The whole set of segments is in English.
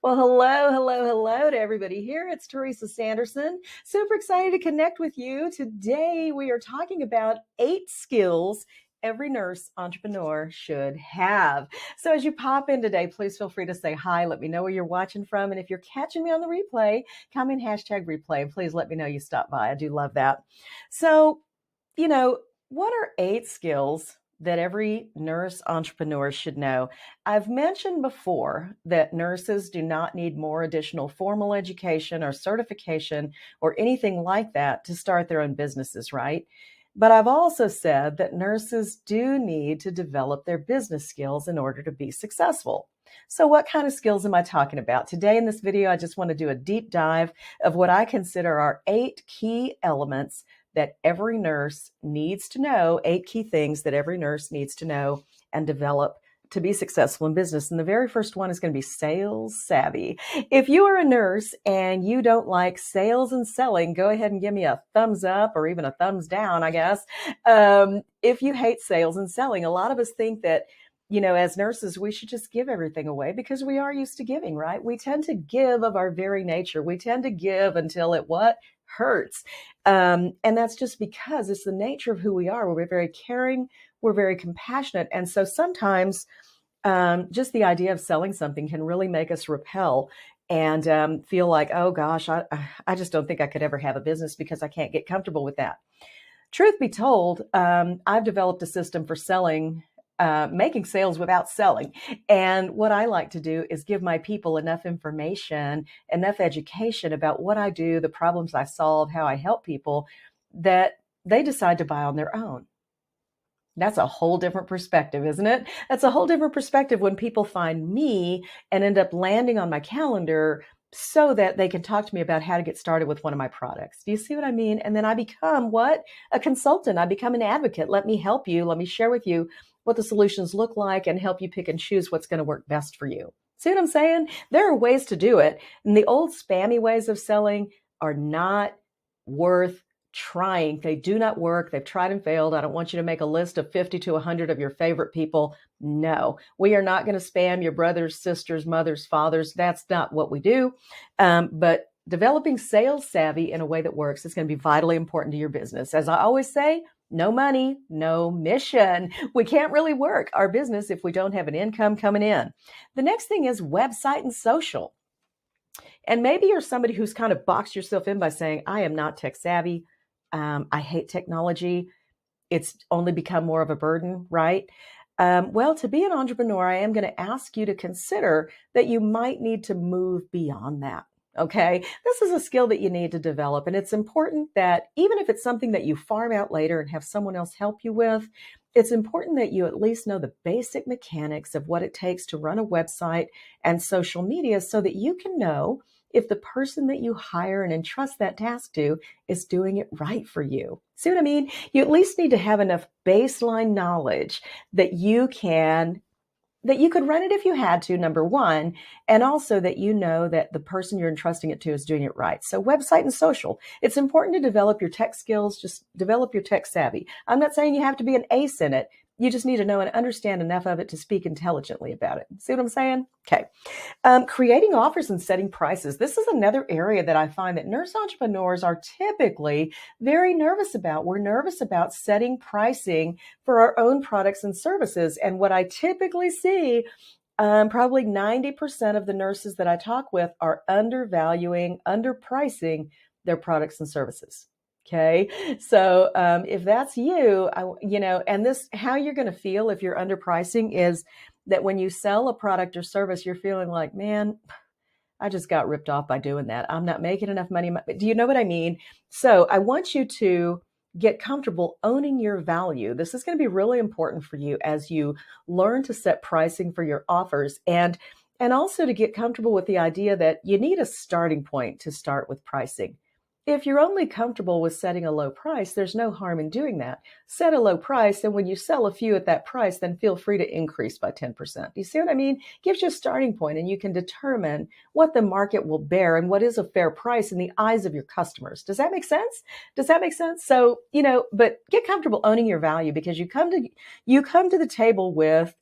Well, hello to everybody here. It's Teresa Sanderson. Super excited to connect with you. Today, we are talking about 8 skills every nurse entrepreneur should have. So as you pop in today, please feel free to say hi. Let me know where you're watching from. And if you're catching me on the replay, comment #replay. And please let me know you stopped by. I do love that. So, what are 8 skills that every nurse entrepreneur should know? I've mentioned before that nurses do not need more additional formal education or certification or anything like that to start their own businesses, right? But I've also said that nurses do need to develop their business skills in order to be successful. So what kind of skills am I talking about? Today in this video, I just want to do a deep dive of what I consider are 8 key elements that every nurse needs to know, 8 key things that every nurse needs to know and develop to be successful in business. And the very first one is going to be sales savvy. If you are a nurse and you don't like sales and selling, go ahead and give me a thumbs up or even a thumbs down, I guess. If you hate sales and selling, a lot of us think that, as nurses, we should just give everything away because we are used to giving, right? We tend to give of our very nature. We tend to give until it hurts. And that's just because it's the nature of who we are. We're very caring. We're very compassionate. And so sometimes just the idea of selling something can really make us repel and feel like, oh gosh, I just don't think I could ever have a business because I can't get comfortable with that. Truth be told, I've developed a system for making sales without selling. And what I like to do is give my people enough information, enough education about what I do, the problems I solve, how I help people, that they decide to buy on their own. That's a whole different perspective, isn't it? That's a whole different perspective when people find me and end up landing on my calendar so that they can talk to me about how to get started with one of my products. Do you see what I mean? And then I become a consultant. I become an advocate. Let me help you. Let me share with you what the solutions look like and help you pick and choose what's going to work best for you. See what I'm saying? There are ways to do it. And the old spammy ways of selling are not worth trying. They do not work. They've tried and failed. I don't want you to make a list of 50 to 100 of your favorite people. No, we are not going to spam your brothers, sisters, mothers, fathers. That's not what we do. But developing sales savvy in a way that works is going to be vitally important to your business. As I always say, no money, no mission. We can't really work our business if we don't have an income coming in. The next thing is website and social. And maybe you're somebody who's kind of boxed yourself in by saying, I am not tech savvy. I hate technology. It's only become more of a burden, right? Well, to be an entrepreneur, I am going to ask you to consider that you might need to move beyond that. Okay, this is a skill that you need to develop. And it's important that even if it's something that you farm out later and have someone else help you with, it's important that you at least know the basic mechanics of what it takes to run a website and social media so that you can know if the person that you hire and entrust that task to is doing it right for you. See what I mean? You at least need to have enough baseline knowledge that you could run it if you had to, number one, and also that you know that the person you're entrusting it to is doing it right. So website and social, it's important to develop your tech skills, just develop your tech savvy. I'm not saying you have to be an ace in it. You just need to know and understand enough of it to speak intelligently about it. See what I'm saying? Okay. Creating offers and setting prices. This is another area that I find that nurse entrepreneurs are typically very nervous about. We're nervous about setting pricing for our own products and services. And what I typically see, probably 90% of the nurses that I talk with are underpricing their products and services. Okay. So, if that's you, and how you're going to feel if you're underpricing is that when you sell a product or service, you're feeling like, man, I just got ripped off by doing that. I'm not making enough money. Do you know what I mean? So I want you to get comfortable owning your value. This is going to be really important for you as you learn to set pricing for your offers and also to get comfortable with the idea that you need a starting point to start with pricing. If you're only comfortable with setting a low price, there's no harm in doing that. Set a low price, and when you sell a few at that price, then feel free to increase by 10%. Do you see what I mean? Gives you a starting point, and you can determine what the market will bear and what is a fair price in the eyes of your customers. Does that make sense? So, but get comfortable owning your value because you come to the table with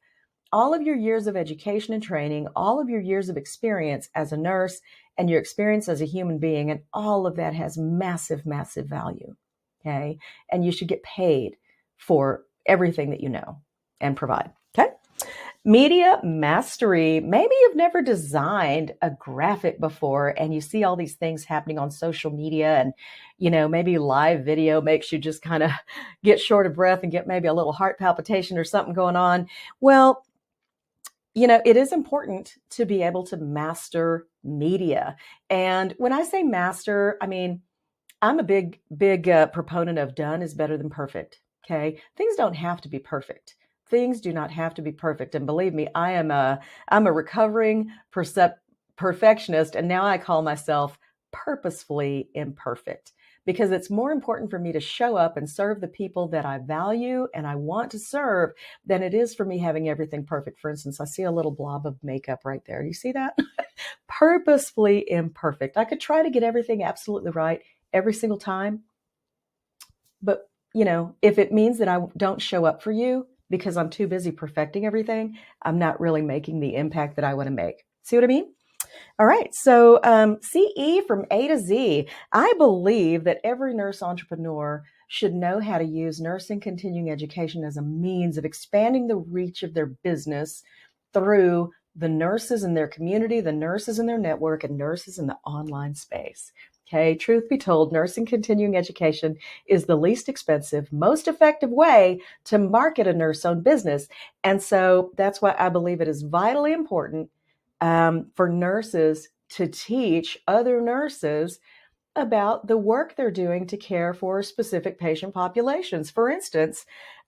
all of your years of education and training, all of your years of experience as a nurse and your experience as a human being, and all of that has massive, massive value. Okay. And you should get paid for everything that you know and provide. Okay. Media mastery. Maybe you've never designed a graphic before and you see all these things happening on social media, and, maybe live video makes you just kind of get short of breath and get maybe a little heart palpitation or something going on. Well, it is important to be able to master media. And when I say master, I mean, I'm a big proponent of done is better than perfect. Okay. Things don't have to be perfect. Things do not have to be perfect. And believe me, I'm a recovering perfectionist. And now I call myself purposefully imperfect, because it's more important for me to show up and serve the people that I value and I want to serve than it is for me having everything perfect. For instance, I see a little blob of makeup right there. Do you see that? Purposefully imperfect. I could try to get everything absolutely right every single time. But, if it means that I don't show up for you because I'm too busy perfecting everything, I'm not really making the impact that I want to make. See what I mean? All right. So CE from A to Z. I believe that every nurse entrepreneur should know how to use nursing continuing education as a means of expanding the reach of their business through the nurses in their community, the nurses in their network, and nurses in the online space. Okay, truth be told, nursing continuing education is the least expensive, most effective way to market a nurse-owned business. And so that's why I believe it is vitally important for nurses to teach other nurses about the work they're doing to care for specific patient populations. For instance,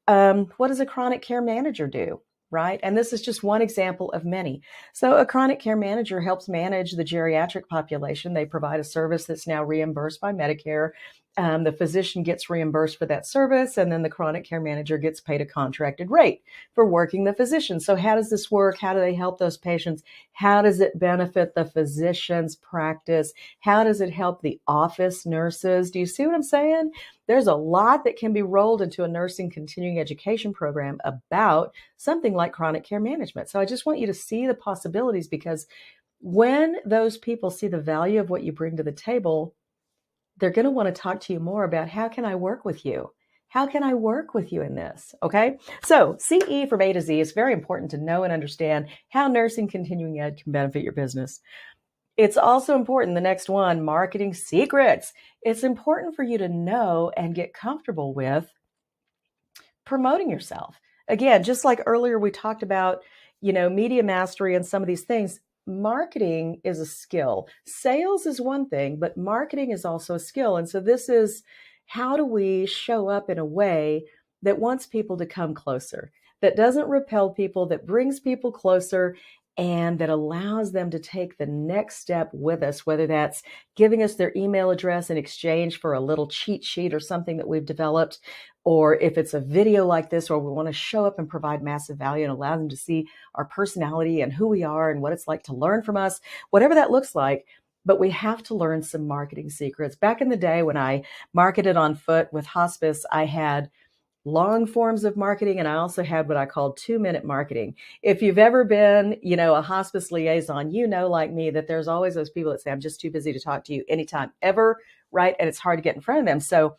what does a chronic care manager do? Right? And this is just one example of many. So a chronic care manager helps manage the geriatric population. They provide a service that's now reimbursed by Medicare. The physician gets reimbursed for that service, and then the chronic care manager gets paid a contracted rate for working the physician. So how does this work? How do they help those patients? How does it benefit the physician's practice? How does it help the office nurses? Do you see what I'm saying? There's a lot that can be rolled into a nursing continuing education program about something like chronic care management. So I just want you to see the possibilities, because when those people see the value of what you bring to the table, they're going to want to talk to you more about, how can I work with you? How can I work with you in this? Okay. So CE from A to Z is very important to know and understand how nursing continuing ed can benefit your business. It's also important, the next one, marketing secrets. It's important for you to know and get comfortable with promoting yourself. Again, just like earlier we talked about, media mastery and some of these things. Marketing is a skill. Sales is one thing, but marketing is also a skill. And so this is, how do we show up in a way that wants people to come closer, that doesn't repel people, that brings people closer, and that allows them to take the next step with us, whether that's giving us their email address in exchange for a little cheat sheet or something that we've developed, or if it's a video like this, or we want to show up and provide massive value and allow them to see our personality and who we are and what it's like to learn from us, whatever that looks like. But we have to learn some marketing secrets. Back in the day when I marketed on foot with hospice, I had long forms of marketing, and I also had what I called 2-minute marketing. If you've ever been, a hospice liaison, like me, that there's always those people that say, I'm just too busy to talk to you anytime ever, right? And it's hard to get in front of them. So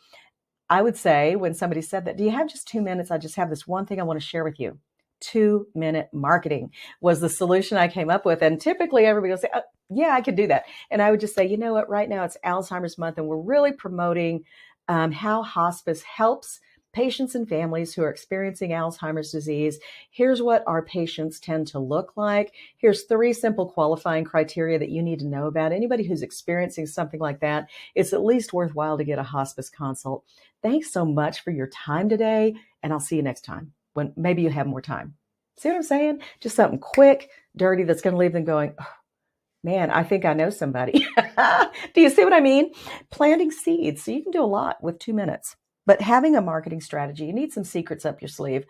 I would say, when somebody said that, do you have just 2 minutes? I just have this one thing I want to share with you. 2-minute marketing was the solution I came up with. And typically everybody will say, oh, yeah, I could do that. And I would just say, you know what, right now it's Alzheimer's month, and we're really promoting how hospice helps patients and families who are experiencing Alzheimer's disease. Here's what our patients tend to look like. Here's 3 simple qualifying criteria that you need to know about. Anybody who's experiencing something like that, it's at least worthwhile to get a hospice consult. Thanks so much for your time today, and I'll see you next time when maybe you have more time. See what I'm saying? Just something quick, dirty, that's going to leave them going, oh, man, I think I know somebody. Do you see what I mean? Planting seeds. So you can do a lot with 2 minutes. But having a marketing strategy, you need some secrets up your sleeve.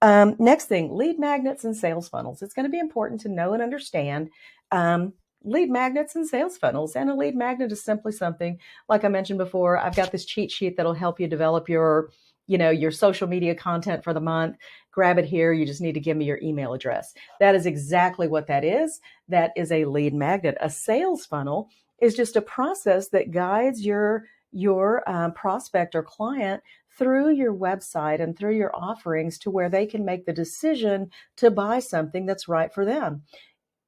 Next thing, lead magnets and sales funnels. It's going to be important to know and understand lead magnets and sales funnels. And a lead magnet is simply something, like I mentioned before, I've got this cheat sheet that'll help you develop your your social media content for the month. Grab it here. You just need to give me your email address. That is exactly what that is. That is a lead magnet. A sales funnel is just a process that guides your prospect or client through your website and through your offerings to where they can make the decision to buy something that's right for them.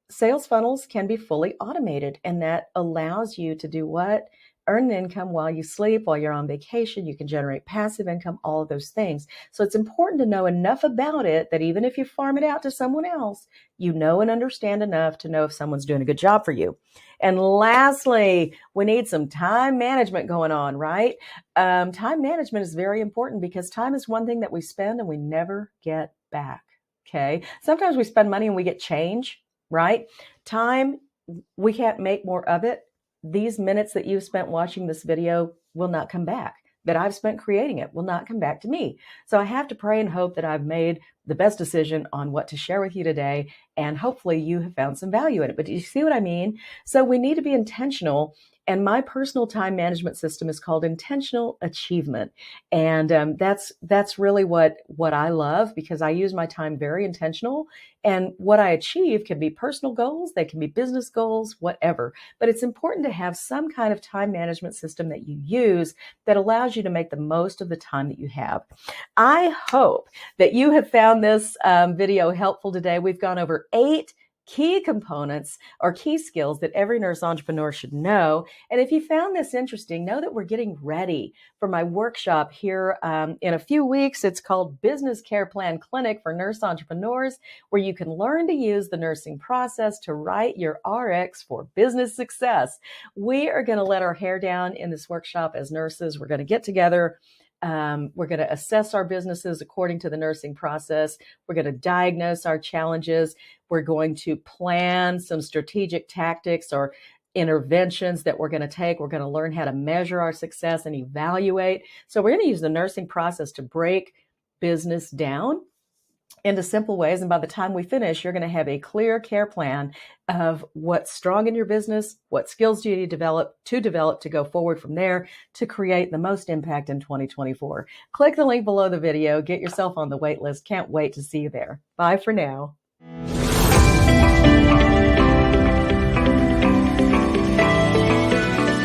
Sales funnels can be fully automated, and that allows you to do what? Earn an income while you sleep, while you're on vacation. You can generate passive income, all of those things. So it's important to know enough about it that even if you farm it out to someone else, you know and understand enough to know if someone's doing a good job for you. And lastly, we need some time management going on, right? Time management is very important because time is one thing that we spend and we never get back. Okay. Sometimes we spend money and we get change, right? Time, we can't make more of it. These minutes that you've spent watching this video will not come back. That I've spent creating it will not come back to me. So I have to pray and hope that I've made the best decision on what to share with you today. And hopefully you have found some value in it. But do you see what I mean? So we need to be intentional. And my personal time management system is called intentional achievement. And that's really what I love, because I use my time very intentional. And what I achieve can be personal goals, they can be business goals, whatever. But it's important to have some kind of time management system that you use that allows you to make the most of the time that you have. I hope that you have found this video helpful today. We've gone over 8 key components or key skills that every nurse entrepreneur should know. And if you found this interesting, know that we're getting ready for my workshop here in a few weeks. It's called Business Care Plan Clinic for Nurse Entrepreneurs, where you can learn to use the nursing process to write your RX for business success. We are going to let our hair down in this workshop as nurses. We're going to get together. We're going to assess our businesses according to the nursing process. We're going to diagnose our challenges. We're going to plan some strategic tactics or interventions that we're going to take. We're going to learn how to measure our success and evaluate. So we're going to use the nursing process to break business down into simple ways. And by the time we finish, you're going to have a clear care plan of what's strong in your business, what skills do you need to develop to go forward from there to create the most impact in 2024. Click the link below the video. Get yourself on the wait list. Can't wait to see you there. Bye for now.